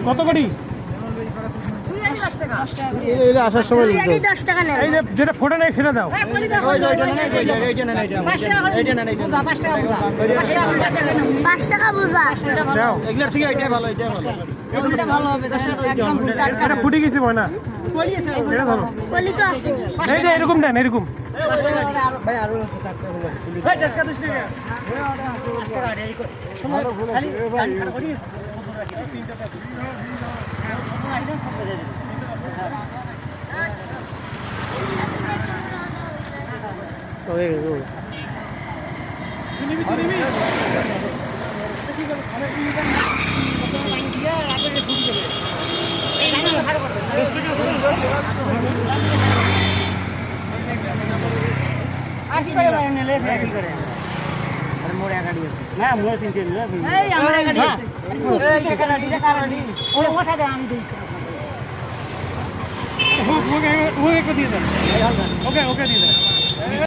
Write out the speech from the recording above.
কত করি? এটা আসার সময় এই 10 টাকা নেন। এই যে যেটা ফোটে নাই সেটা দাও। পাঁচ টাকা বোঝা। দাও। এগুলার থেকে এটাই ভালো, এটাই ভালো। এটা ভালো হবে, একদম টাটকা। এটা ফুটে গেছে মনে না। এটা ধরো। কলি তো আছে। এই যে এরকম দেন, এরকম। ভাই আরো আছে টাটকা গুলো। ভাই টাটকা দিস না। না মোড়ে তিনটে নিলে এই আমার গাড়ি আছে। ওরে ওঠা দে, আমি দিই। ওকে দিয়ে দেন। ওকে দিয়ে দেন।